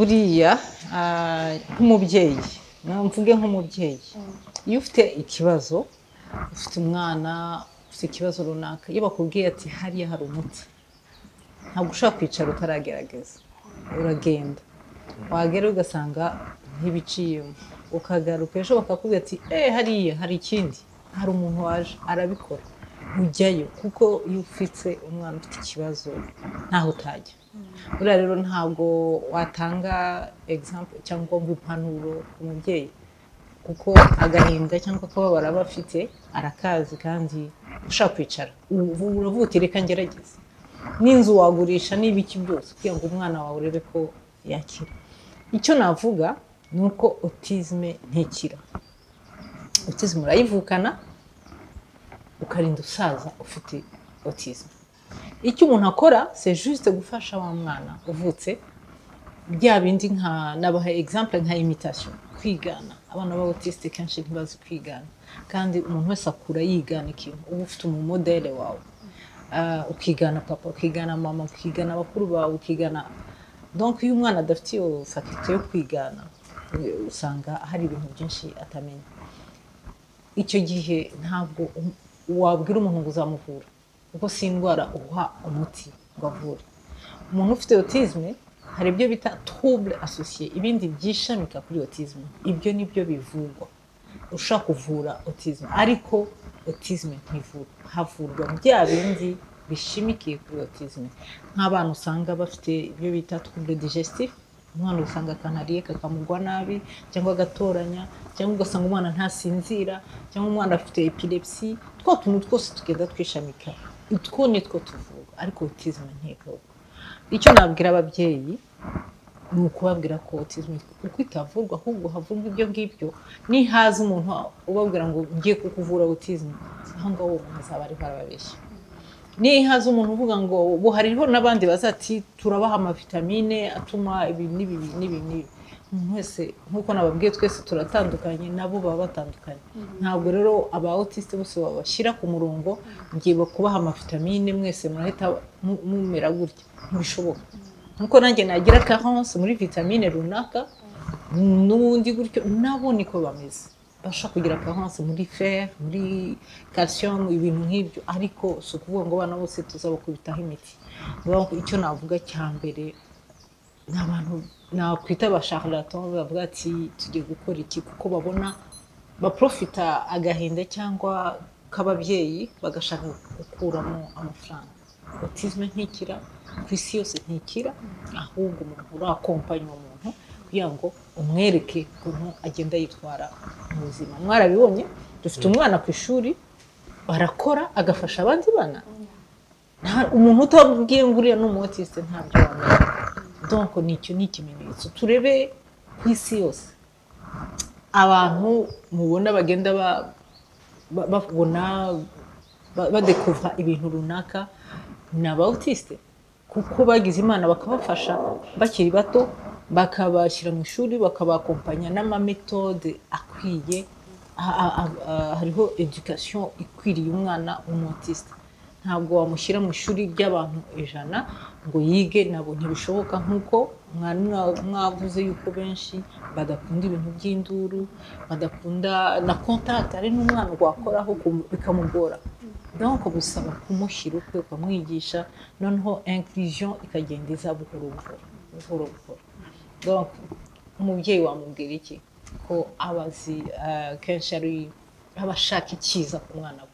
buriya nk'umubyeyi mvuge nk'umubyeyi iyo ufite ikibazo ufite umwana ufite ikibazo runaka iyo bakubwiye ati hariya hari umuti ntabwo ushaka kwicara utaragerageza uragenda wagera ugasanga ntibiciyemo ukagaruka ejo bakakubwira ati hariya hari ikindi hari umuntu waje arabikora ujyayo kuko iyo ufite umwana ufite ikibazo ntaho utajya buriya rero ntabwo watanga example cyangwa ngo impanuro ku mubyeyi kuko agahinda cyangwa akababaro aba afite arakazi kandi ushaka kwicara uravuga uti reka ngerageze n'inzu wagurisha n'ibiki byose kugira ngo umwana wawe urebe ko yakira icyo navuga ni uko autisme ntikira autisme urayivukana ukarinda usaza ufite autisme icyo umuntu akora c'est juste gufasha wa mwana uvutse bya bindi nka nabaha example nka imitation kwigana abana ba autiste kenshi ntibazi kwigana kandi umuntu wese akura yigana ikintu uba ufite umumodele wawe ukigana papa ukigana mama ukigana bakuru bawe ukigana donc iyo umwana adafite iyo faculté yo kwigana usanga hari ibintu byinshi atamenya icyo gihe ntabwo wabwira umuntu ngo uzamuvura kuko si indwara uha umuti ngo avure umuntu ufite autisme hari ibyo bita trouble associé ibindi byishamika kuri autisme ibyo nibyo bivurwa ushaka kuvura autisme ariko autisme ntivurwa havurwa bya bindi bishimikiye kuri autisme nk'abana usanga bafite ibyo bita trouble digestif umwana usanga akanariye kakamugwa nabi cyangwa agatoranya cyangwa ugasanga umwana ntasinzira cyangwa umwana afite epilepsy two tuntu twose tugenda twishamika utwo nitwo tuvurwa ariko autisme ntivurwa icyo nabwira ababyeyi ni ukubabwira ko autisme uko itavurwa ahubwo havurwa ibyo ngibyo nihaza umuntu ubabwira ngo ngiye kukuvura autisme aho ngaho uwo muntu azaba ari barababeshya nihaza umuntu uvuga ngo ubu hariho n'abandi bazati turabaha amavitamine atuma ibi n'ibi umuntu wese nk'uko nababwiye twese turatandukanye nabo baba batandukanye ntabwo rero aba autiste bose babashyira ku murongo ngiye kubaha amavitamine mwese murahita mumera gutya ntibishoboka nkuko nanjye nagira carence muri vitamine runaka n'ubundi gutyo nabo niko bameze bashaka kugira carence muri fer muri calcium ibintu nk'ibyo ariko so kuvuga ngo bana bose tuzabakubitaho imiti icyo navuga cya mbere n'abantu nakwita ba charlatan bavuga ati tugiye gukora iki kuko babona baprofita agahinda cyangwa k'ababyeyi bagashaka gukuramo amafaranga autisme ntikira ku isi yose ntikira ahubwo umuntu urakompanya umuntu kugira ngo umwereke ukuntu agenda yitwara mu buzima mwarabibonye dufite umwana ku ishuri barakora agafasha abandi bana umuntu utabwiye ngo uriya n'umutiste ntabyo wamenya donc nicyo ni ikimenyetso turebe ku isi yose abantu mubona bagenda babona badekuvra ibintu runaka ni aba autiste kuko bagize imana bakabafasha bakiri bato bakabashyira mu ishuri bakabakompanya n'amametode akwiye hariho education ikwiriye umwana w'umutiste ntabwo wamushyira mu ishuri ry'abantu 100 ngo yige nabo ntibishoboka nkuko mwavuze yuko benshi badakunda ibintu by'induru badakunda na contact ari n'umwana wakoraho bikamugora donc busaba kumushyira ukwe ukamwigisha noneho inclusion ikagenda iza buhoro buhoro donc umubyeyi wamubwira iki ko abazi kenshi ari abashaka ikiza ku mwana we